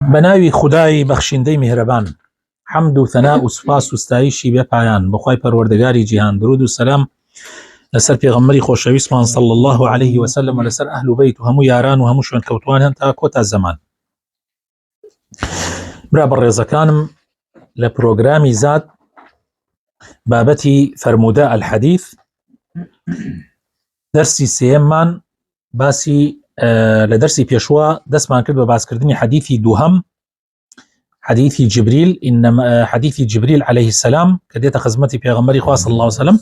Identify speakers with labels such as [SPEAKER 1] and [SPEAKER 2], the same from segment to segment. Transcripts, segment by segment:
[SPEAKER 1] بناوی خدای بەخشندەی میهرەبان، حەمد و ثەنا و سوپاس و ستایشی بێ پایان بەخوای پەروەردگاری جیهان، درود و سەلام لەسەر پێغەمبەری خۆشەویستمان صلی الله عليه وسلم و لەسەر ئەهل و بەیت و هەموو یاران و هەموو شوێنکەوتوان تا کۆتا زەمان. برا بەڕێزەکانم، لە پرۆگرامی زاد بابەتی فەرموودە الحەدیث دەرسی سێیەممان باسی لە دەرسی پێشوە دەستمان کرد بە باسکردنی حەدیثی دووهەم، حديث جبريل، إنما حديث جبريل عليه السلام كديت خزمتي بيغمبري خوا صلى الله عليه وسلم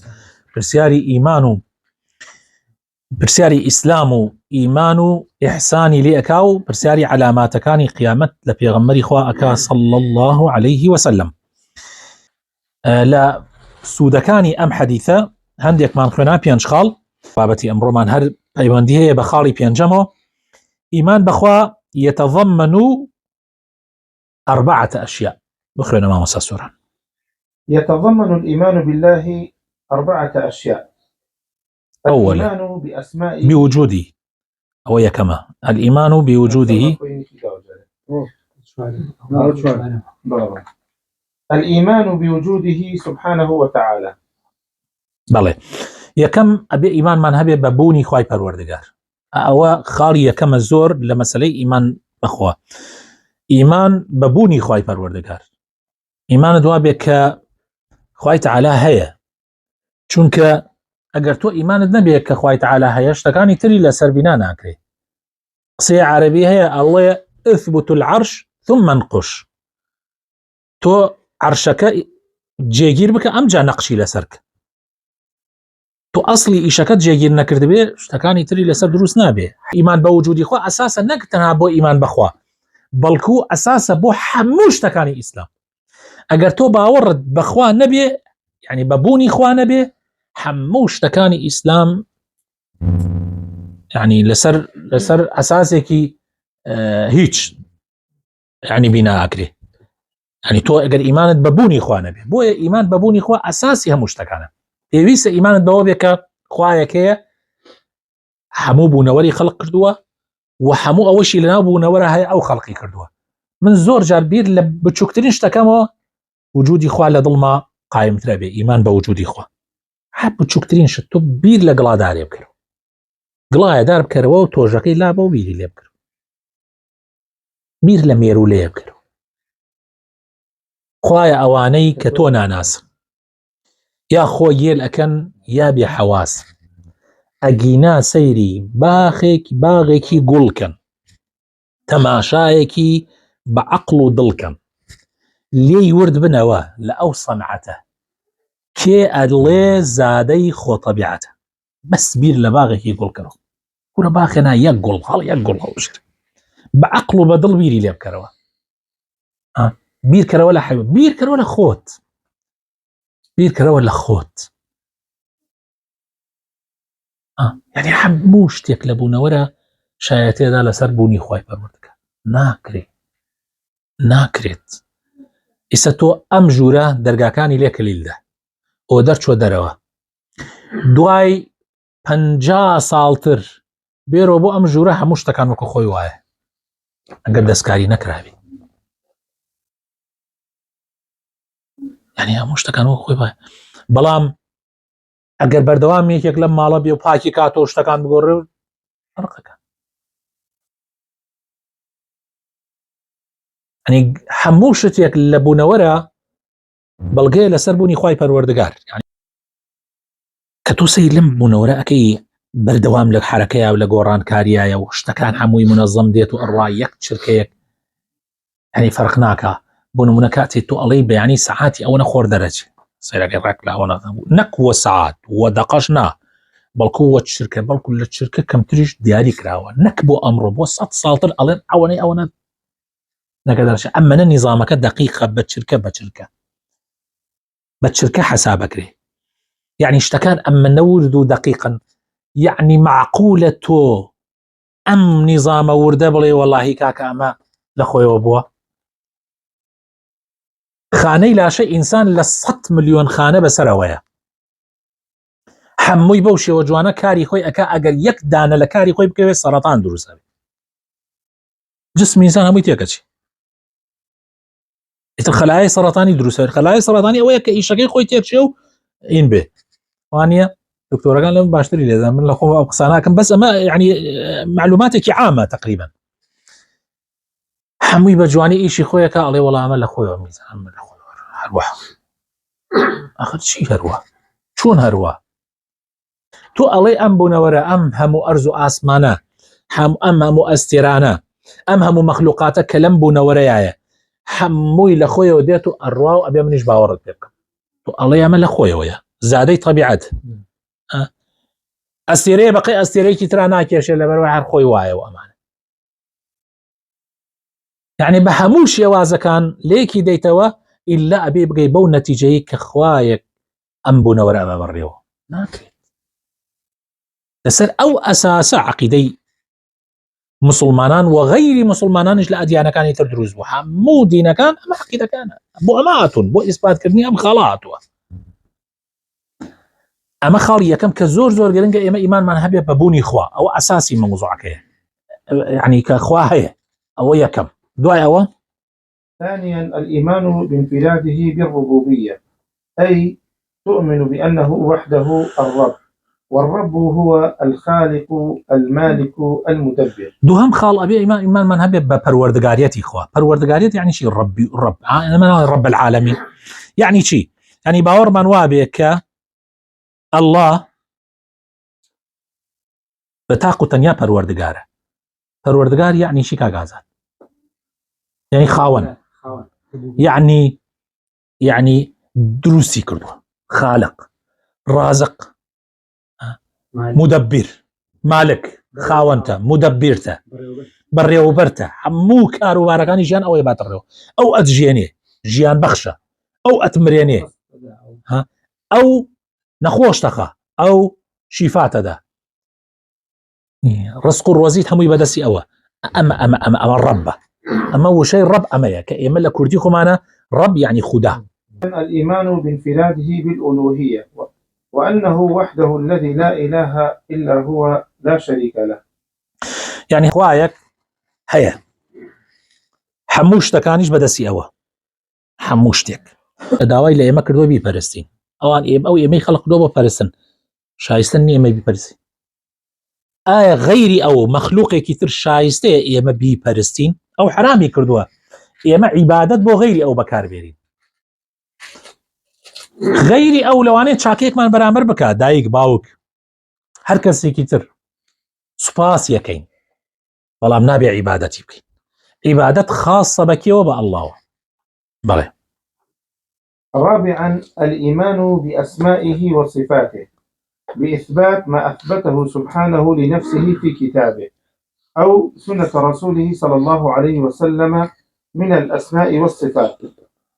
[SPEAKER 1] برسياري إيمانو برسياري إسلامو إيمانو إحساني لأكاو برسياري علامات كاني قيامت لبيغمبري خوا أكا صلى الله عليه وسلم. لا سودكاني أم حديثة هنديك من خونا بيانشخال بابتي أمرو من هر أيوانديه بخالي بيانجمو. إيمان بخوا يتضمن 4 أشياء. بخيرنا ما مساسورا.
[SPEAKER 2] يتضمن الإيمان بالله 4 أشياء.
[SPEAKER 1] أولا
[SPEAKER 2] الإيمان بأسمائه
[SPEAKER 1] بوجوده، أو يكما الإيمان بوجوده.
[SPEAKER 2] الإيمان بوجوده سبحانه وتعالى.
[SPEAKER 1] بله يكم أبي إيمان من هبي ببوني خواي پروردگار أو خالي يكم الزور لمسألة إيمان بخوا إيمان ببوني خواي پروردگار. إيمان دوابه ك خواي تعالى هيا چونك اگر تو إيمان نبي ك خواي تعالى هيا اشتكاني تري لسر بنا ناكري. قصية عربية هي الله اثبت العرش ثم انقش. تو عرشك جيگير بك أم جا نقشي لسرك. تو أصلي إيشكت جيگير نكرد بي اشتكاني تري لسر دروس نابي. إيمان بوجودي خوا أساسا نكتنها بو إيمان بخوا بلكو أساسا بو حموش تكاني إسلام. اگر تو باورد بخوا نبي يعني ببوني خوا نبي حموش تكاني إسلام، يعني لسر أساسي هيج يعني بنا أكري. يعني تو اگر إيمانت ببوني خوا نبي بو إيمان ببوني خوا أساسي هموش تكانه. يويس إيمانت بوابك خوايا كي حمو بونوري خلق كردوه وحمو أوشي لنا بونورا هاي أو خلقي كردوه. من زور جار بير لبتشوكترين اشتكامو وجودي خوا لظلما قائم ترابي إيمان بوجودي خوا حب تشوكترين شتو بير لقلا داري بكرو قلا دار بكرو توجقي لا بو بيري لي بكرو بير لميرو لي بكرو خوايا أواني كتونا ناس يا خو يل أكن يا بحواس أجينا سيري باغيكي قلكن تماشايكي بعقل ضلكن لي يورد بنوا لأو صنعته كي أدلي زادي خو طبيعته بس بير لباغيكي قلكن كل باخنا يقول هالوشر بعقله بدل بيري لي بكروا بير كرا ولا حيوان بير كرا ولا خوت بير كرا ولا خوت يعني حموش تيكلبونا ورا شايتي دا لسر بوني خواي پروردگار ناكريت إساتو أم جورا درگاكاني ليك ليلده او درچو دروا دواي 50 سالتر بيرو بو أم جورا هموش تكان وكو خوي واه اگر دسكاري نكرابي يعني هموش تكان وكو خوي واه بلام اگر بردوام يك لم مالا بيو پاكي كاتو اشتكان بگورو فرقك يعني حموشتك لبونورا بلغي لسر بوني خواي پروردگار يعني كتو سيلم بونورا اكي بردوام لك حركه ولا قوران كاريايا واشتكان حموي منظم ديتو الرايك شركيك يعني فرقناك بونو منكاتي تو أليب يعني ساعاتي او نخور درجه سيرك الركله او نكو ساعات ودقشنا بلكو الشركه بلكو الشركه كم تريش دياري كراوه نكبو امره بوسط سالطن الين عوني او نقدرش اما نظامك دقيقه بتشركه حسابك ري يعني اشتكان اما نورد دقيقا يعني معقولته ام نظام وردبلي والله كاكا اما لخوي وابوه خاني لا شيء انسان لصت مليون خانه بسرويه حموي بوشي وجوانا كاري خوي اكا اقل يك دانه لكاري خوي بكوي سرطان دروسه جسم انسان همو تيكتشي خلايا سرطاني دروسه خلايا سرطاني او يك شكي خوي تيرشو ان به وانيا دكتوره قال لهم باشتري لي من الاخوه قصاناكم بس ما يعني معلوماتك عامه تقريبا حموي بجواني ايشي خويا قال والله عمل اخويا ميزان عمل اخويا هروح اخذ شيء هروح شلون هروح تو الله ام بنورا ام هم ارزو اسمانه هم استرانه ام هم مخلوقات كلام بنورا حموي لخويا وديتو الرواو ابي منيش باورد بكم تو الله يعمل لخويا ويا زادي طبيعته استيري بقي استيري كترا ناكيش اللي بروح على خوي وايا وامانه يعني بحموش يوازا كان ليكي ديتوا الا ابي بقي بو نتيجه كخوايك ام بنورا ابا بريو ناكي تسر او اساس عقيدي مسلمانان وغير مسلمانان لا اديان كان يتدرز وحمو دين كان ام عقيده كان بو امات بو اثبات كرني ام خلاط اما خاليه كم كزور زور قرنقه اما ايمان ما هبه ببوني خوا او اساسي موضوعك يعني كخوا هي او يكم دعاء او
[SPEAKER 2] ثانيا الإيمان بانفراده بالربوبية، أي تؤمن بأنه وحده الرب، والرب هو الخالق المالك المدبر.
[SPEAKER 1] دوهم خال ابي ايمان من هبه بپروردگاریتی خوا پروردگاریت يعني شي ربي رب انا رب العالمين يعني شي يعني باور من وابك الله بتاقو تنيا پروردگار يعني شي كاغازات يعني خاون يعني دروسي كردوه خالق رازق مدبر مالك خاونته مدبرته بريو برته مو كارو باركاني جيان او يباترو او اتجيني جيان بخشه او اتمريني ها او نخوش تخا او شفات ده رزق الوزيد هم يبدسي اوا اما الرب اما هو شيء الرب اما يا كيما كرديكم انا رب يعني خدا.
[SPEAKER 2] الإيمان بانفراده بالألوهية، وأنه وحده الذي لا إله إلا هو لا شريك له.
[SPEAKER 1] يعني خوايك هيا حموشتكانيش بدسي اوا حموشتك داوای لە ئێمە کردووە بیپەرستین ئەوان ئەو ئێمەی خەڵق دۆ بە پەرستن شایستن نیە ئێمە بیپەرسین ئایا غەیری ئەو مەخلووقێکی تر شایستەیە ئێمە بیپەرستین ئەو حرامی کردووە ئێمە عیبادەت بۆ غەیری ئەو بەکاربێنین غەیری ئەو لەوانەیە چاکەیەکمان بەرامبەر بکات دایک باوک هەر کەسێکی تر سوپاس یەکەین بەڵام نابێ عیبادەتی بکەین عیبادەت خاصە بەکێوە بە ئەڵڵاوە بەڵێ.
[SPEAKER 2] رابعا الإيمان بأسمائه وصفاته بإثبات ما أثبته سبحانه لنفسه في كتابه أو سنة رسوله صلى الله عليه وسلم من الأسماء والصفات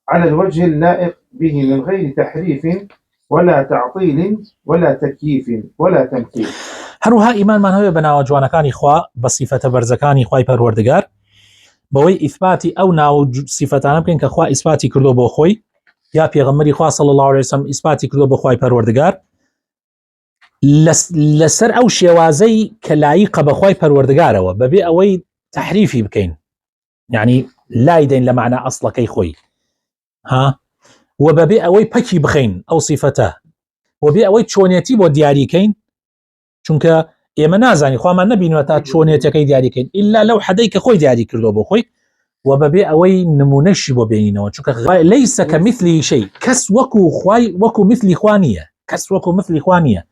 [SPEAKER 2] على الوجه اللائق به من غير تحريف ولا تعطيل ولا تكييف ولا تمثيل.
[SPEAKER 1] هەروها ئیمانمان هەوێ بە ناوە جوانەکانی خوا بە سیفەتە بەرزەکانی خوای پەروەردگار بەوەی ئیثباتی ئەو ناو سیفەتانە بکەین کە خوا ئیثباتی کردو بۆ خۆی یا پێغەمبەری خوا صلی الله علیه وسلم ئیثباتی کردو بە خوای پەروەردگار لەسەر ئەو شێوازەی کە لایقە بە خوای پەروەردگارەوە بەبێ ئەوەی تحریفی بکەین یعنی لای دەین لە معنە ئەسڵەکەی خۆی ها و بەبێ ئەوەی پەکی بخەین ئەو سیفەتە و بێ ئەوەی چۆنێتی بۆ دیاریکەین چونکە ئێمە نازانی خوامان نەبینوە تا چۆنێتەکەی دیاریکەین ئللا لەو حەدەی کە خۆی دیاری کردو بۆ خۆی و بەبێ ئەوەی نمونەشی بۆ بینینەوە چونکە لەیسە کە مثلی شەی کەس وەکو مثلی خوا نییە کەس وەکو مثلی خوا نییە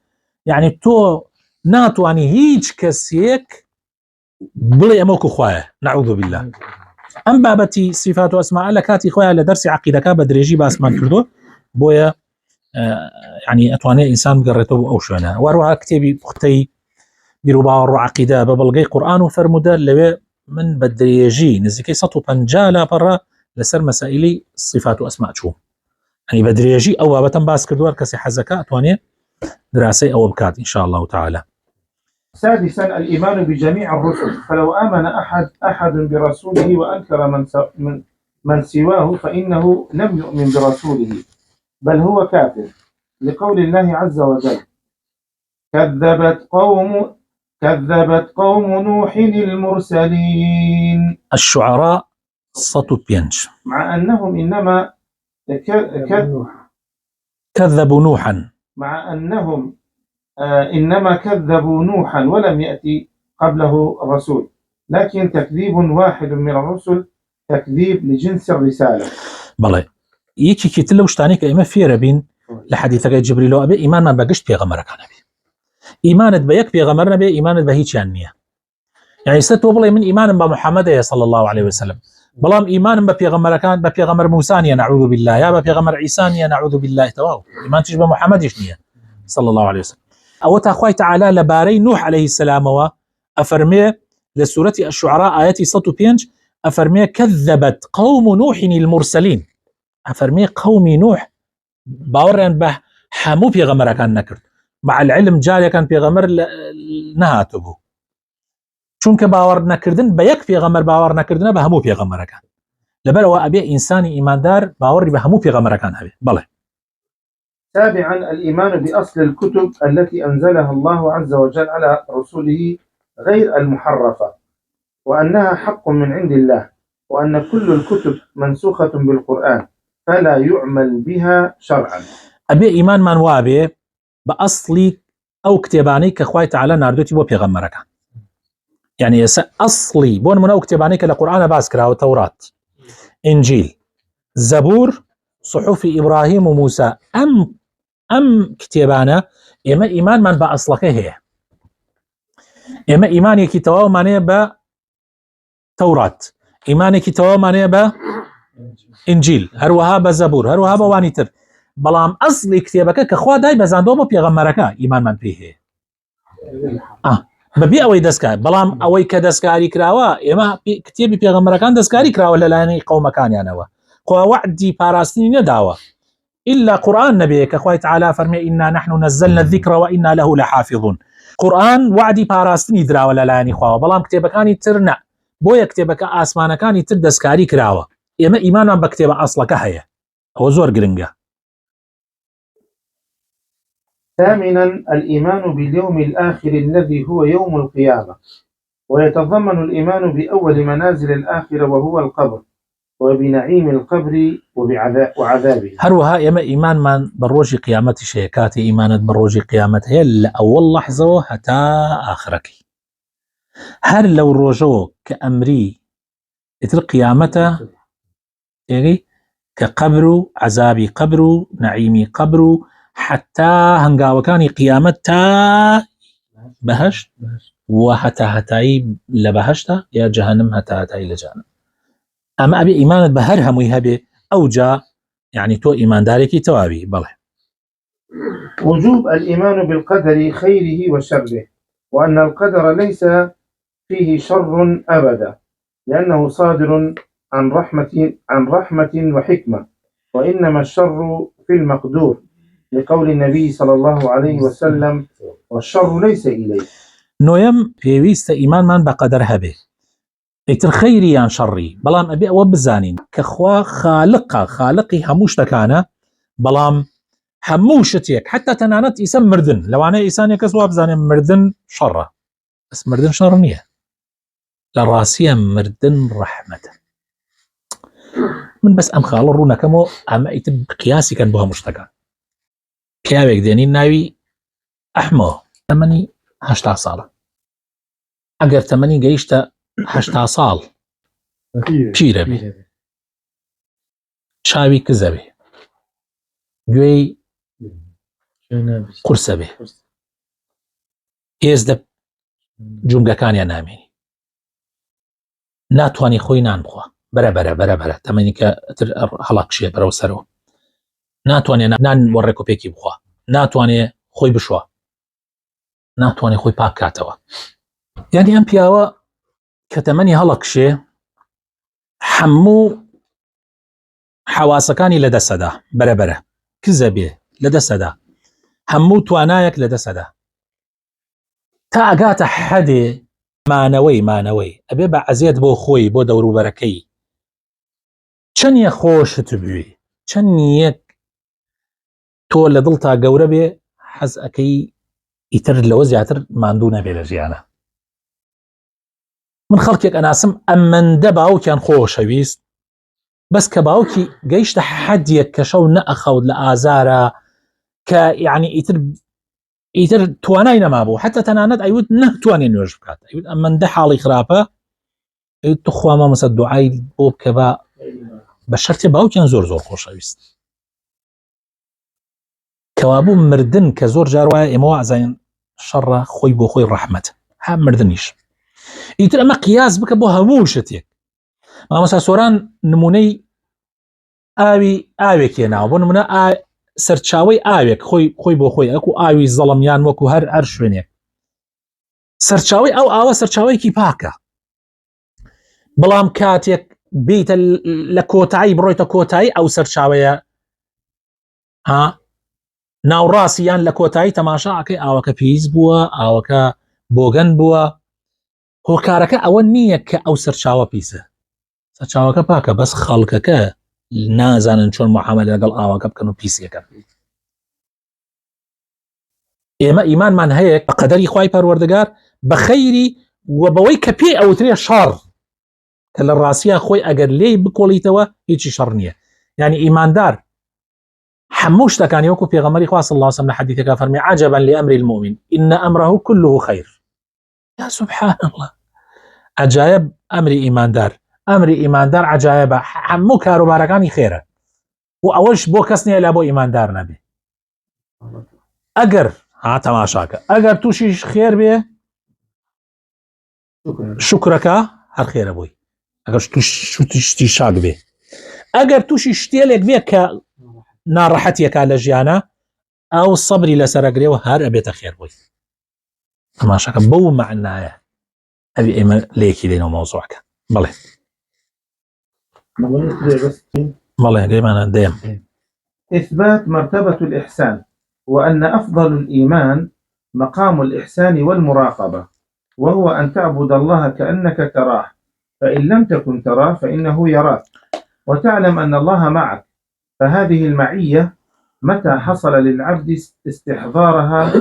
[SPEAKER 1] یعنی تۆ ناتوانی هیچ کەسێک بڵێ ئەمە وەکو خوایە نەعوذ بالله. ئەم بابەتی صفات و ئەسما لە کاتی خۆیان لە دەرسی عەقیدەکە بە درێژی باسمان کردو بۆیە يعني ئەتوانێت ئینسان بگەڕێتەوە ئەو شوێنە وەروەها کتێبی پوختەی بیرروباوەڕ و عەقیدە بە بەڵگەی قورئان و فەرموودە لەوێ من بە درێژی نزیکەی 150 لاپەڕە لەسەر مەسائلی صفات و ئەسما چوو يعني بە درێژی ئەو بابەتەم باس کردووە کەسی حەزەکە ئەتوانێت دراسەی ئەوە بکات إن شاء الله تعالى.
[SPEAKER 2] سادسا الإيمان بجميع الرسل، فلو آمن أحد برسوله وأنكر من سواه فإنه لم يؤمن برسوله بل هو كافر، لقول الله عز وجل كذبت قوم نوح المرسلين.
[SPEAKER 1] الشعراء 105
[SPEAKER 2] مع أنهم إنما
[SPEAKER 1] كذبوا نوحا
[SPEAKER 2] مع أنهم إنما كذبوا نوحا ولم يأتي قبله الرسول، لكن تكذيب واحد من الرسل تكذيب لجنس الرسالة.
[SPEAKER 1] بەڵێ یەکێکی تر لەو شتانەی کە ئێمە فێرە بین لە حەدیثەکەی جبریلەوە ئەبێ ئیمانمان بە گشت پێغەمبەرەکان هەبێ. ئیمانت بە یەک پێغەمبەر نەبێ، ئیمانت بە هیچیان نییە. یعنی ئێستا تۆ بڵێ من ئیمانم بە محەممەدەیە صلی الله عليه وسلم، بەڵام ئیمانم بە پێغەمبەرەکان بە پێغەمبەر موسانیە نەعوذ بالله، یا بە پێغەمبەر عیسانیە نەعوذ بالله، تەواو ئیمان تیش بە محەممەدیش نییە صلی الله عليه وسلم. ئەوە تا خوای تعالی لەبارەی نوح عليه السلامەوە ئەفەرمێ لە سورەتی الشعراء ئاەتی 105 ئەفەرمێ كذبت قوم نوح المرسلين، ئەفەرمێ قومی نوح باوەڕیان بە هەموو پێغەمبەرەکان نەکرد، مع العلم جارێکان پێغەمبەر نەهاتبوو، چونکە باوەڕ نەکردن بە یەک پێغەمبەر باوەڕ نەکردنە بە هەموو پێغەمبەرەکان. لەبەرەوە ئەبێ ئینسانی ئیماندار باوەڕی بە هەموو پێغەمبەرەکان هەبێ. بەڵێ.
[SPEAKER 2] تابعا الإيمان بأصل الكتب التي أنزلها الله عز وجل على رسوله غير المحرفة، وأنها حق من عند الله، وأن كل الكتب منسوخة بالقرآن فلا يعمل بها شرعا.
[SPEAKER 1] أبي إيمان من وابي بأصلي أو كتاباني كخواي تعالى ناردوتي بو بيغمرك، يعني أصلي بون من أو كتاباني كالقرآن باسكرا وتوراة إنجيل زبور صحف إبراهيم وموسى أم كتابانا إما إيمان من بأصلك هي إما إيماني كتاب معناه ب توراة، إيماني كتاب معناه ب إنجيل، هروها بزبور، هروها بوانيتر، بلام أصل كتابك كخوا داي بزاندو بو بيغمرك إيمان من فيه ببي أوي دسكار، بلام أوي كدسكاري كراوا إما كتابي بيغمركان دسكاري كراوا للاني قوم كان يعنوا قوا وعدي باراستني نداوا إلا قرآن نبي كخوا تعالى فرمي إنا نحن نزلنا الذكر وإنا له لحافظون. قرآن وعدي باراستني دراوا للاني خوا، بلام كتابكاني ترنا بۆیە کتێبەکە ئاسمانەکانی تر دەستکاری کراوە. ئێمە ئیمانمان بە کتێبە ئەسڵەکە هەیە، ئەوە زۆر گرنگە.
[SPEAKER 2] ثامنا الإيمان باليوم الآخر الذي هو يوم القيامة، ويتضمن الإيمان بأول منازل الآخرة وهو القبر، وبنعيم القبر وعذابه.
[SPEAKER 1] هروها ئێمە ئیمانمان بە ڕۆژی قیامەتی شەیە، کاتێ ئیمانت بە ڕۆژی قیامەت هەیە لە ئەوەڵ لەحزەوە هەتا ئاخرەکەی. هەر لەو ڕۆژەوە کە ئەمری ئیتر قیامەتە ئێگەی کە قەبر و عەزابی قەبر و نەعیمی قەبر و حتا هەنگاوەکانی قیامەت تا بەهەشت و هەتا هەتایی لە بەهەشتە یا جەهەنم هەتا هەتایی لە جەهەنم. ئەمە ئەبێ ئیمانت بە هەر هەمووی هەبێ، ئەوجا یعنی تۆ ئیماندارێکی تەواوی. بەڵێ.
[SPEAKER 2] وجوب الإيمان بالقدر خيره وشره، وأن القدر ليس فيه شر أبدا، لأنه صادر عن رحمة وحكمة، وإنما الشر في المقدور، لقول النبي صلى الله عليه وسلم والشر ليس إليه.
[SPEAKER 1] نويم پێویستە ئیمانمان بە قەدەر هەبێ، ئیتر خەیری یان شەڕی، بەڵام ئەبێ ئەوە بزانین کە خوا خالقی هەموو شتەکانە، بەڵام هەموو شتێک حتا تەنانەت ئیسە مردن، لەوانەیە ئیسانێ کەس وا بزانێ مردن شەڕە، بەس مردن شەڕ نییە، لە ڕاستیە مردن ڕەحمەتە. من بەس ئەم خاڵە ڕوونەکەمەوە ئەمە ئیتر قیاسی کەن بۆ هەموو شتەکان. پیاوێک دێنی ناوی ئەحمەوە، تەمەنی 80 ساڵە، ئەگەر تەمەنی گەیشتە 80 ساڵ پیرە بێ، چاوی کزە بێ، گوێی قورسە بێ، هێز لە جونگەکانیان نامێنی، ناتوانی خۆی نان بخوا، بەرە تەمەنی کە هەڵاکشێ بەرەو سەرەوە، ناتوانێت نان وەڕێکۆپێکی بخوا، ناتوانێت خۆی بشوە، ناتوانێت خۆی پاک کاتەوە. یعنی ئەم پیاوە کە تەمەنی هەڵەکشێ هەموو حەواسەکانی لەدەسەدا، بەرە کزە بێ لەدەسەدا، هەموو توانایەک لەدەسەدا، تا ئەگاتە حەدێ مانەوەی ئەبێ بە عەزیەت بۆ خۆی بۆ دەوروبەرەکەی چەندە خۆشت بوێ، چەندیەک تۆ لە دڵ تا گەورە بێ حەز ئەکەی ئیتر لەوە زیاتر ماندوو نەبێ لە ژیانە. من خەڵکێک ئەناسم ئەمەندە باوکیان خۆشەویست بس كباوكي جيشت حديك كشو نأخذ لآزارة كيعني يتر تواناي ما بو حتى تناند أيود نه تواني نوجب كات أيود أما ندح حالي خرافة أيود تخوا ما مسد دعاي بوب كبا بشرتي باوكي زور زور خوش أويست كوابو مردن كزور جاروا إمواع زين شر خوي بو خوي الرحمة ها مردنيش يتر أما قياس بك بو هموشتك ما مسا سوران نموني ئاوێکی ناو بۆ نمونە سەرچاوەی ئاوێک خۆی بۆ خۆی ئەکو ئاوی زەڵەمیان وەکو هەر شوێنێک سەرچاوەی ئەو ئاوە سەرچاوەیەکی پاکە بەڵام کاتێک بیتە لە کۆتایی بڕۆیتە کۆتایی ئەو سەرچاوەیە ناوڕاستیان لە کۆتایی تەماشاکەی ئاوەکە پیس بووە ئاوەکە بۆگەن بووە هۆکارەکە ئەوە نییە کە ئەو سەرچاوە پیسە سەرچاوەکە پاکە بەس خەڵکەکە نازانن چۆن معاملە لەگەڵ ئاوەکە بکەن و پیسیەکەن ئێمە ئیمانمان هەیە بە قەدەری خوای پەروەردگار بە خەیری و بەوەی کە پێی ئەوترێ شەڕ کە لە ڕاستیە خۆی ئەگەر لێی بکۆڵیتەوە هیچی شەڕ نییە یعنی ئیماندار هەموو شتەکانی وەکو پێغەمبەری خوا صلی الله علیه وسلم لە حەدیثێکا فەرمی عجبا لأمر المؤمن إن أمره كله خير يا سبحان الله عجائب ئەمری ئیماندار ئەمری ئیماندار عجایبە هەموو کاروبارەکانی خێرە و ئەوەش بۆ کەس نییە لا بۆ ئیماندار نەبێ ئەگەر تەماشاکە ئەگەر تووشیش خێر بێ شوکرەکە هەر خێرە بووی ئەگەر شتی شاک بێ ئەگەر تووشی شتێلێک بێ کە ناڕەحەتیەکە لە ژیانە ئەو سەبری لەسەرەگرێ و هەر ئەبێتە خێر بووی تەماشاکە بەو معنایە ئەبی ئێمە لێکی دێنەوە مەوزوعەکە بەڵێ بەڵێ گەیمانە دێم
[SPEAKER 2] إثبات مرتبة الإحسان وأن أفضل الإيمان مقام الإحسان والمراقبة وهو أن تعبد الله كأنك تراه فإن لم تكن تراه فإنه يراك وتعلم أن الله معك فهذه المعية متى حصل للعبد استحضارها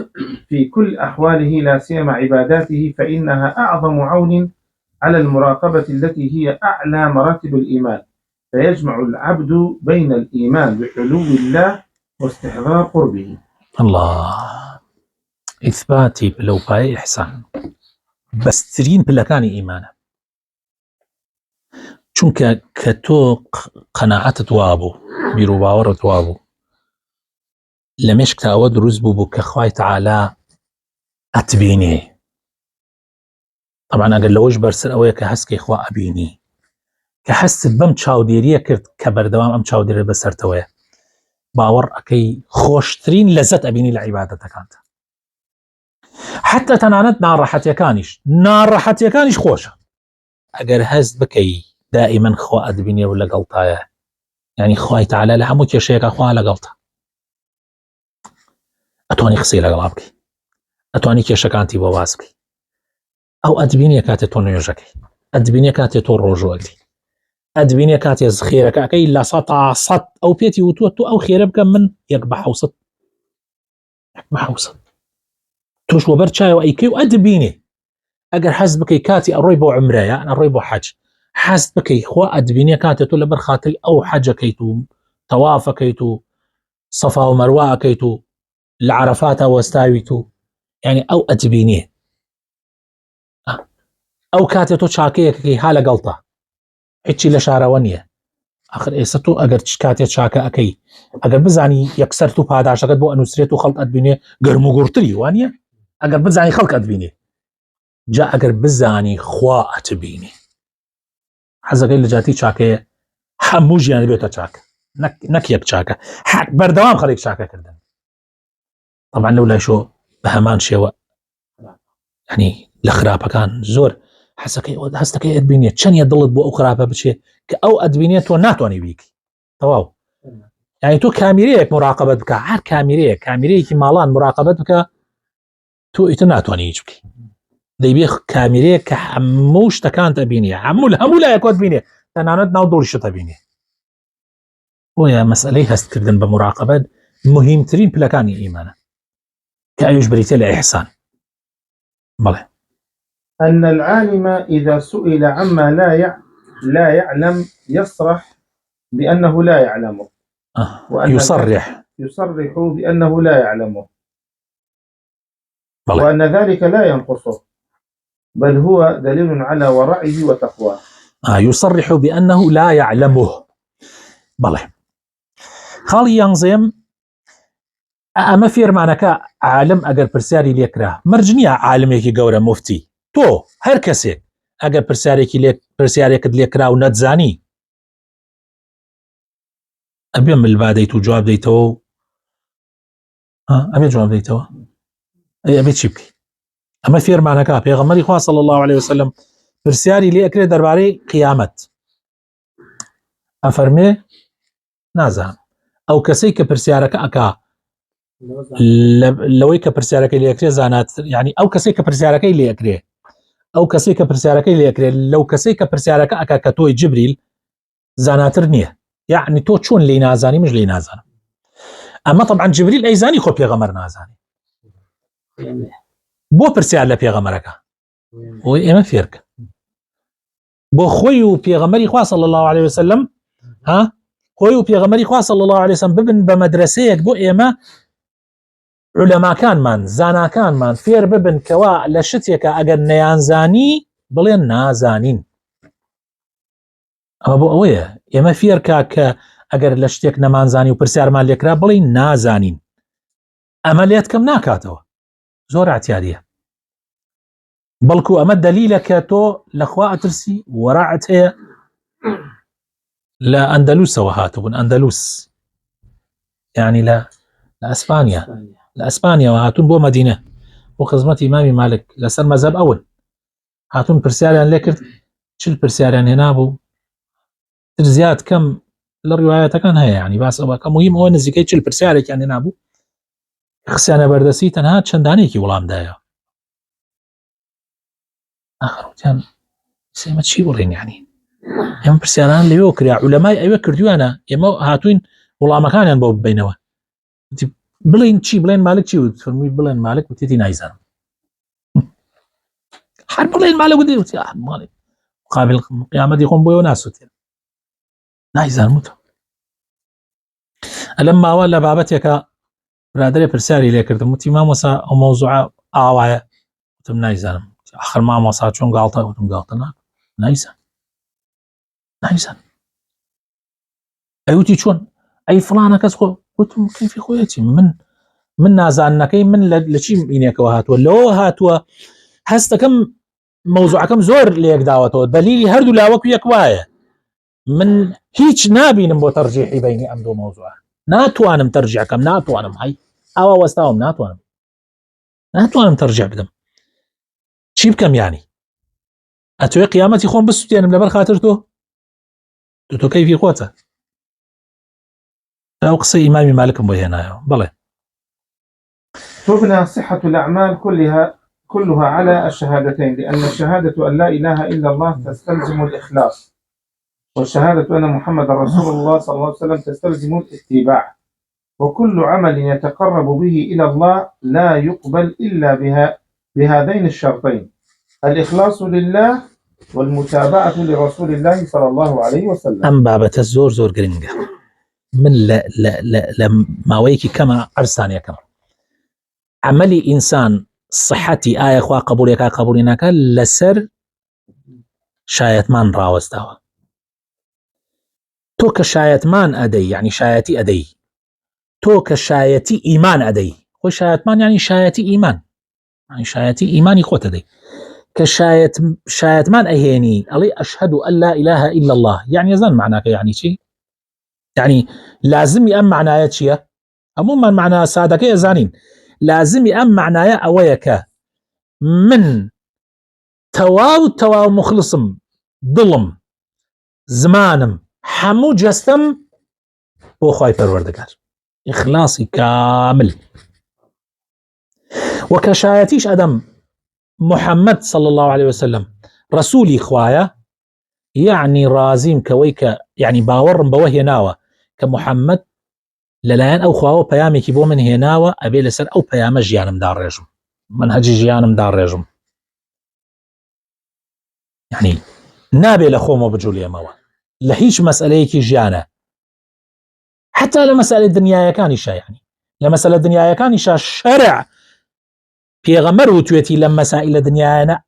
[SPEAKER 2] في كل أحواله لا سيما عباداته فإنها أعظم عون على المراقبة التي هي أعلى مراتب الإيمان فيجمع العبد بين الإيمان بعلو الله واستحضار قربه
[SPEAKER 1] الله إثباتي بلو باي إحسان بسترين بلكاني إيمانا چونکە کە تۆ قەناعەتت وابوو بیرروباوەڕت وابوو لە مێشک تاوە دروست بوو کە خوای تەعالا ئەتبینێ طبعا ئەگەر لەوەش بەرسەر ئەوەیە کە هەستکەی خوا ئەبینی کە هەستت بەم چاودێریە کرد کە بەردەوام ئەم چاودێرە بەسەرتەوەیە باوەڕ ئەەکەی خۆشترین لەزەت ئەبینی لە عیبادەتەکانتە حتى تەنانەت ناڕەحەتیەکانیش خۆشە ئەگەر هەست بکەی دائما خوا ئەدبینێ و لەگەڵتایە یعنی خوای تەعالا لە هەموو کێشەیەکە خوا لەگەڵتە ئەتوانی قسەی لەگەڵا بکەی ئەتوانی کێشەکانتی بۆ باس بکەی ئەو ئەدبینێ کاتێ تۆ نوێژەکەی ئەدبینێ کاتێ تۆ ڕۆژوەگری ئەدبینێ کاتێ خێرەکەکەی لە سەد ئەو پێتی وتووە تۆ ئەو خێرە بکەم من 1/700 تۆش وەبەر چایەوە ئەیکەی و ئەدبینێ ئەگەر حەز بکەی کاتی ئەڕۆی بۆ عومرەیە ئەڕۆی بۆ حەج حەز بکەی خوا ئەدبینێ کاتێ تۆ لەبەر خاتری ئەو حەجەکەیت و تەوافەکەیت و سەفا و مەروە ئەکەیت و لە عەرەفاتە وەستاویت و یعنی ئەو ئەدبینێ ئەو کاتێ تۆ چاکەیەکەکەی ها لەگەڵتە هیچی لە شارەوە نییە ئاخر ئێستا تۆ ئەگەر کاتێ چاکە ئەەکەی ئەگەر بزانی یەکسەر و پاداشەکەت بۆ ئەنووسرێت و خەڵک ئەدبینێ گەرم و گورتری وانە ئەگەر بزانی خەڵک ئەدبینێ جا ئەگەر بزانی خوا ئەتبینێ حەزەکەی لە جاتی چاکەیە هەموو ژیان بێتە چاکە نەک یەک چاکە بەردەوام خەڵک چاکەکردن طبعا لەو لای شۆ بە هەمان شێوە ینی لە خراپەکان زۆر هەستەکەی ئەدبینێت چەندە دڵت بۆ ئەو خراپە بچێ کە ئەو ئەدبینێت تۆ ناتوانانی بیکەی تەواو یعنی تۆ کامیرەیەک مراقبەت بکە هەر کامیرەیەکی ماڵان مراقبەت بکە تۆ ئیتر ناتوانانی هیچ بکەی دەیبێ کامیرەیە کە هەموو شتەکان دەبینێ هەموو لایەکۆت بینێ تەنانەت ناو دڵیشت دەبینێ بۆیە مەسئلەی هەستکردن بە مراقبەت مهمترین پلەکانی ئیمانە کە ئەویش بریتە لە ئیحسان بەڵێ
[SPEAKER 2] أن العالم إذا سئل عما لا يعلم يصرح بأنه لا يعلمه، يصرح بأنه لا يعلمه، وأن ذلك لا ينقصه، بل هو دليل على ورعه وتقواه.
[SPEAKER 1] يصرح بأنه لا يعلمه. بله خاڵی یانزەیەم ئەمە فێرمانەکە عالم ئەگەر پرسیاری لێکرا مەرج نییە عالمێکی گەورە مفتی تۆ هەر کەسێک ئەگەر پرسیارێکت لێکرا و نەتزانی ئەبێ ملبادەیت و جواب دەیتەوە ئەبێ جواب دەیتەوە ئەبێ چی بکەیت. ئەمە فێرمانەکە پێغەمبەری خوا صلی الله عليه وسلم پرسیاری لێکرێ دەربارەی قیامەت ئەفەرمێ نازان ئەو کەسەی کە پرسیارەکە ئەکا لەوەی کە پرسیارەکەی لێکرێ زاناتر، یعنی ئەو کەسەی کە پرسیارەکەی لێکرێ ئەو کەسەی کە پرسیارەکەی لێکرێ لەو کەسەی کە پرسیارەکە ئەکا کە تۆی جبریل زاناتر نییە، یعنی تۆ چۆن لێی نازانی مش لێی نازانم. ئەمە طبعا جبریل ئەیزانی خۆ پێغەمبەر نازانی بۆ پرسیار لە پێغەمبەرەکە بۆی ئێمە فێرکە بۆ خۆی و پێغەمبەری خوا صلی الله عليه وسلم خۆی و پێغەمبەری خوا صلی الله عليه وسلم ببن بە مەدرسەیەک بۆ ئێمە علەماکانمان زاناکانمان فێر ببن کەوا لە شتێکە ئەگەر نەیانزانی بڵێن نازانین. ئەمە بۆ ئەوەیە ئێمە فێرکە کە ئەگەر لە شتێک نەمانزانی و پرسیارمان لێکرا بڵێن نازانین. ئەمە لێت کەم ناکاتەوە، زۆر احتیاریە، بەڵکو ئەمە دەلیلە کە تۆ لەخوا ئەترسی وەراعت هەیە. لە ئەندەلوسەوە هاتبوون، ئەندەلوس یعنی لە ئەسپانیا، لە ئەسپانیاوە هاتون بۆ مەدینە بۆ خزمەتی ئیمامی مالک لەسەر مەذهب ئەون هاتون پرسیاریان لێ کرد، چل پرسیاریان هێنا بوو تر زیاد کەم لە ڕیوایەتەکان هەیە، ینی باس ئەوە کە مهم ئەوە نزیکەی چل پرسیارێکیان هێنا بوو خسیانە بەردەسی تەنها چەندانێکی وەڵامدایە. ئاخرەوتیان ئێمە چی بڵێن، یعنی ئێمە پرسیاران لەوێ کرا عولەمای ئەوێ کردوانە ئێمە هاتوین وەڵامەکانیان بۆ ببینەوە، بڵین چی بڵێن مالک چی وت، فەرمووی بڵێن مالک وتێتی نایزانم، هەر بڵێن مالک وتی مالک قابل قیامەتی خۆم بۆیەوە ناسووتێن نایزانم وتە. ئەلەم ماوە لە بابەتێکە برادرێ پرسیاری لێکردم وتی مامۆسا ئەو مەوزوعە ئاوایە، وتم نایزانم. آخر مامۆسا چۆن گاڵتە، وتم گاڵتە نایزان. ئەیوتی چۆن ئەی فڵانە کەس خۆ، وتم کەیفی خۆیەتی من نازانەکەی من لە چی بینێکەوە هاتووە، لەوە هاتووە هەستەکەم مەوزوعەکەم زۆر لێک داوەتەوە، دەلیلی هەردوو لاوەکو یەک وایە، من هیچ نابینم بۆ تەرجیحی بینی ئەم دوو مەوزوعە، ناتوانم تەرجیحەکەم، ناتوانم هەی ئاوا وەستاوم ناتوانم تەرجیح بدەم، چی بکەم یانی ئەتوێ قیامەتی خۆم بسووتێنم لەبەر خاتر تۆ کەیفی خۆتە. ئەو قسەی ئیمامی مالکم بۆ هێنایەوە. بڵێ
[SPEAKER 2] تبنى صحة الأعمال كلها على الشهادتين، لأن الشهادة أن لا إله إلا الله تستلزم الإخلاص، والشهادة أن محمد رسول الله صلى الله عليه وسلم تستلزم الاتباع، وكل عمل يتقرب به إلى الله لا يقبل إلا بهذين الشرطين، الإخلاص لله والمتابعة لرسول الله صلى الله عليه وسلم.
[SPEAKER 1] أم بابة زۆر گرنگە، من لە ماوەیەکی کەمە عرسانیە کەم عملی ئینسان صحەتی ئایا خوا قبولێکا قبولی ناکە لەسەر شایەتمان ڕاوەستاوە. تۆ کە شایەتمان ئەدەی یعنی شایەتی ئەدەی، تۆ کە شایەتی ئیمان ئەدەی، خۆی شایەتمان یعنی شایەتی ئیمان، یعنی شایەتی ئیمانی خۆت ئەدەی، کە شایەتمان ئەهێنی ئەڵێ ئەشهەدو ئەن لا إله إلا الله، یعنی ئەزان معناکە یعنی چی، یعنی لازمی ئەم معنایە چییە، هەموومان معنای سادەکەی ئەزانین، لازمی ئەم معنایە ئەوەیە کە من تەواو مخلصم، دڵم زمانم هەموو جەستەم بۆ خوای پەروەردگار، ئیخلاسی کامل، وەکە شایەتیش ئەدەم محەممەد صلی الله عليه وسلم ڕسوولی خوایە، یعنی ڕازیم کەوەی کە یعنی باوەڕم بەوە هێناوە کە محەممەد لەلایەن ئەو خواوە پەیامێکی بۆ من هێناوە، ئەبێ لەسەر ئەو پەیامە ژیانمدا ڕێژم، منهەجی ژیانمدا ڕێژم، یعنی نابێ لە خۆمە بجوولێمەوە لە هیچ مەسئلەیەکی ژیانە حتى لمسألة الدنيا كان يعني لمسألة الدنيا كان شرع في غمر وتويتي لما مسائل الدنيا أنا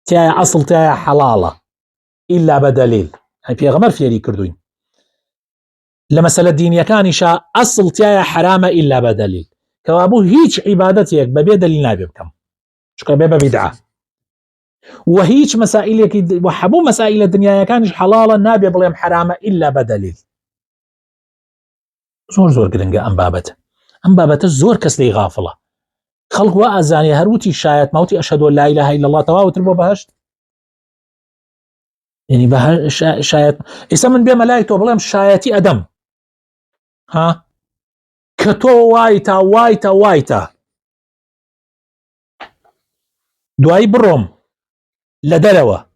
[SPEAKER 1] تاع أصل تاع حلالة إلا بدليل يعني في غمر في كردوين لمسألة الدنيا كان أصل تاع حرام إلا بدليل كوابو هيج عبادتك ببي دليل نابي بكم شكرا بيبا بدعة وهيج مسائل وحبو مسائل الدنيا كان حلالة نابي بلهم حرامة إلا بدليل زور قرنقة أم بابته زور كسلي غافلة خلق وأزاني هروتي شايت موتي أشهد أن لا إله إلا الله تواو تربو بهشت يعني شايت يسمن بيه ملايته بلهم شايتي أدم ها كتو وايتا دواي بروم لدلوة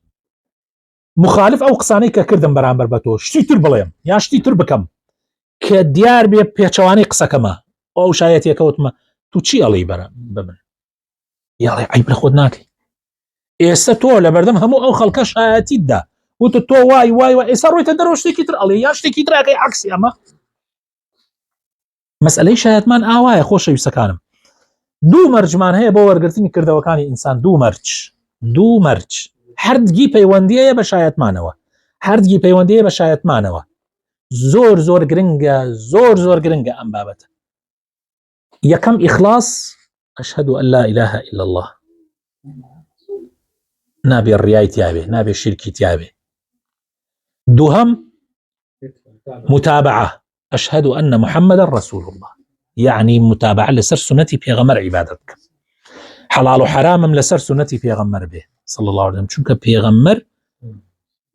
[SPEAKER 1] مخالف أو قصاني كردن بران بربتو شتي تر بلهم يا شتي تر بكم كديار بيه بيچواني قصة كما أو شايتي كوتما تو چي ألي برا بمن يالي عيب لخود ناكي ئێستا تۆ لە بەردەم هەموو ئەو خەڵکە شایەتیت دا وتە تۆ وای ئێستا ڕۆیتە دەرەوە شتێکی تر ئەڵێ یا شتێکی تراکەی عەکسی ئەمە مەسئلەی شایەتمان ئاوایە خۆشەویستەکانم دوو مەرجمان هەیە بۆ وەرگرتنی کردەوەکانی ئینسان دوو مەرج هەردگی پەیوەندیەیە بە شایەتمانەوە زۆر گرنگە ئەم بابەتە یەکەم ئیخلاص ئەشهەدو ئەن لا إله إلا الله نابي الرياء تيابي نابي الشرك تيابي دوهم متابعة أشهد أن محمد رسول الله يعني متابعة لسر سنتي بيغمر عبادتك حلال وحرام لسر سنتي بيغمر به صلى الله عليه وسلم چونك بيغمر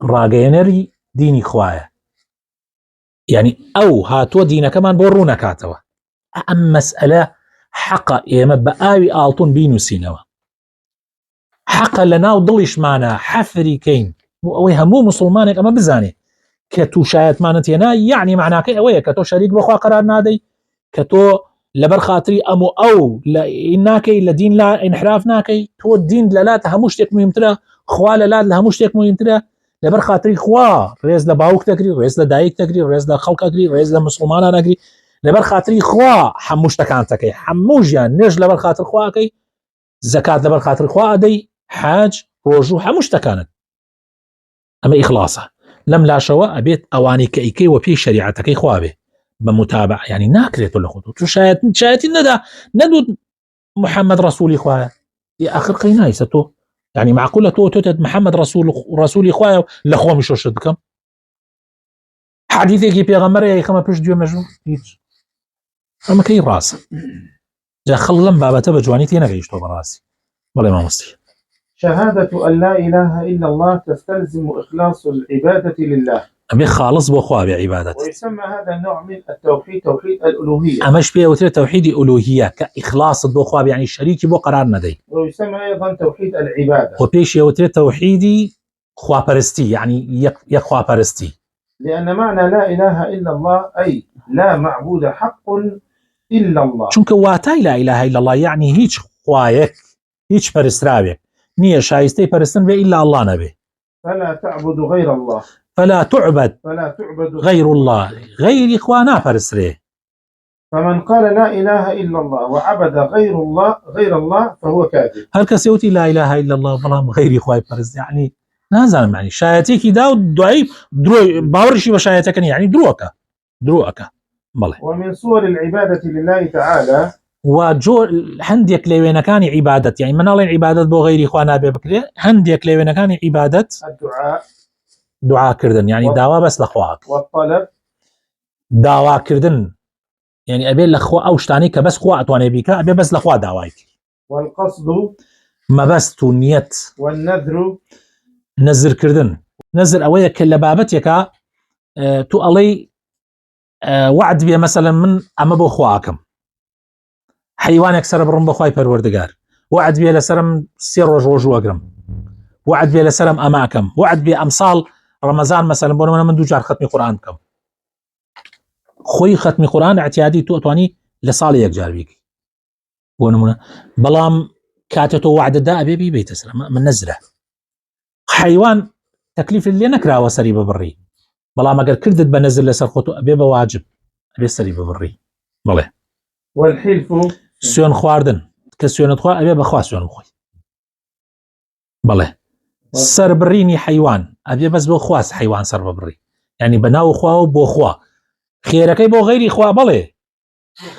[SPEAKER 1] راقينري ديني خوايا يعني أو هاتو دينا كمان بورونا كاتوا أم مسألة حقا إيما بآوي آلتون بينو سينوا حقا لنا وضلش معنا حفري كين اوي همو مسلمانك اما بزاني كتو شايت مانتينا يعني معناك اوي كتو شريك بخوا قرار نادي كتو لبر خاطري امو او اناكي لدين لا انحراف ناكي تو الدين لا هموشتك مهمتره خوا لا هموشتك مهمتره لبر خاطري خوا ريز لباوك تكري ريز لدايك تكري ريز لخلق اكري ريز لمسلمان اكري لبر خاطري خوا حموشتك انتكي حموجيا نج لبر خاطر خواكي زكاة لبر خاطر خوا ادي حاج روجو هموش تكانت أما إخلاصه لم لا شواء بيت أواني كإيكي وفي شريعتك إخوابه بمتابعة يعني ناكريت ولا خطوط شايت ندو محمد رسول إخواه يا آخر قيناي ستو يعني معقولة تو تتد محمد رسول إخواه لأخوة مشو شدكم حديثي كي بيغمر يا إخوة بيش ديو مجنون أما كي راس جا خلم بابته بجوانيتي نغيشتو براسي والله ما مستي
[SPEAKER 2] شهادة أن لا إله إلا الله تستلزم إخلاص العبادة لله
[SPEAKER 1] أمي خالص بأخوة بعبادته
[SPEAKER 2] ويسمى هذا النوع من التوحيد توحيد الألوهية
[SPEAKER 1] أمش بيه وتر توحيد ألوهية كإخلاص بأخوة يعني الشريك بو قرار ندي
[SPEAKER 2] ويسمى أيضا توحيد العبادة
[SPEAKER 1] وبيش وتر توحيدي خوا برستي يعني يخوا برستي
[SPEAKER 2] لأن معنى لا إله إلا الله أي لا معبود حق إلا الله
[SPEAKER 1] چونك واتاي لا إله إلا الله يعني هيج خوايك هيج برستراويك نية شايستي برستن بي إلا الله نبي
[SPEAKER 2] فلا تعبد غير الله
[SPEAKER 1] فلا تعبد غير الله غير إخوانا برستري
[SPEAKER 2] فمن قال لا إله إلا الله وعبد غير الله فهو كاذب
[SPEAKER 1] هل كسيوتي لا إله إلا الله بلام غير إخواي برست يعني نازل يعني شايتيكي داو دعيب باورشي وشايتك يعني دروكا بله
[SPEAKER 2] ومن صور العبادة لله تعالى
[SPEAKER 1] وجو هنديك لوين كان عبادة يعني من الله عبادة بو غير إخوانا بكري هنديك لوين كان عبادة دعاء كردن يعني دعوة بس لخواك
[SPEAKER 2] والطلب
[SPEAKER 1] دعوة كردن يعني أبي لخوا أوشتاني كبس خوا أتواني بيك أبي بس لخوا دعواك
[SPEAKER 2] والقصد
[SPEAKER 1] ما بس تونيت
[SPEAKER 2] والنذر
[SPEAKER 1] نذر كردن نذر أويا كل بابتك تو علي وعد بي مثلا من أما بو خواكم حيوانك سر برم بخواي پروردگار وعد بي لسرم سير روجو اقرم وعد بي لسرم اماكم وعد بي امثال رمضان مثلا بون من دو جار ختم قران كم خوي ختم قران اعتيادي تو اتواني لصال يك جار بيك بون بلام كاتتو وعد دا بي بيت سر من نزره حيوان تكليف اللي نكره وسري ببري بلام اگر كردت بنزل لسر خوتو ابي واجب ئەبێ سەری ببڕی. بڵێ
[SPEAKER 2] والحلف
[SPEAKER 1] سوێن خواردن کە سوێنت خوا ئەبێ بەخوا سوێن بخۆی. بڵێ سەربڕینی حیوان ئەبێ بەس بۆ خواست حیوان سەر ببڕی، ینی بەناو خوا و بۆ خوا. خێرەکەی بۆ غەیری خوا بڵێ،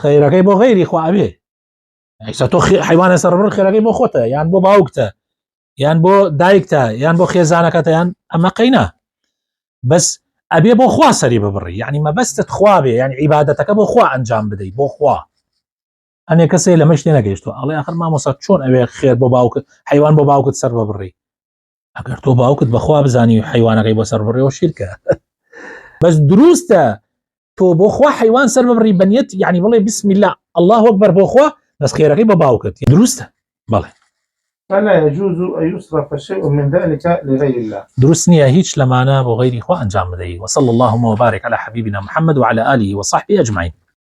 [SPEAKER 1] خەیرەکەی بۆ غەیری خوا ئەبێ. تۆ حیوانە سەربڕ خێرەکەی بۆ خۆتە یان بۆ باوکتە یان بۆ دایکتە یان بۆ خێزانەکەتە یان ئەمە قەینا، بەس ئەبێ بۆ خوا سەری ببڕی، یعنی مەبەستت خوا بێ، یعنی عیبادەتەکە بۆ خوا ئەنجام بدەیت بۆ خوا. ئەنێ کەسێ لەمە شتێ نەگەیشتووە ئەڵێ ئاخر مامۆستا چۆن ئەوێ خێر بۆ باوکت حیوان بۆ باوکت سەر ببڕی؟ ئەگەر تۆ باوکت بەخوا بزانی و حیوانەکەی بۆ سەر بڕێەوە شیرکە. بەس دروستە تۆ بۆ خوا حیوان سەر ببڕی بەنیەت، یعنی بڵێ بسم الله الله ئەکبەر بۆ خوا، بەس خێرەکەی بە باوکت دروستە. بەڵێ
[SPEAKER 2] فلا يجوز أن يصرف شيء من ذلك لغير الله.
[SPEAKER 1] دروست نییە هیچ لەمانە بۆ غەیری خوا ئەنجام بدەیت. وصلى اللهم وبارك على حبيبنا محمد وعلى آله وصحبه أجمعين.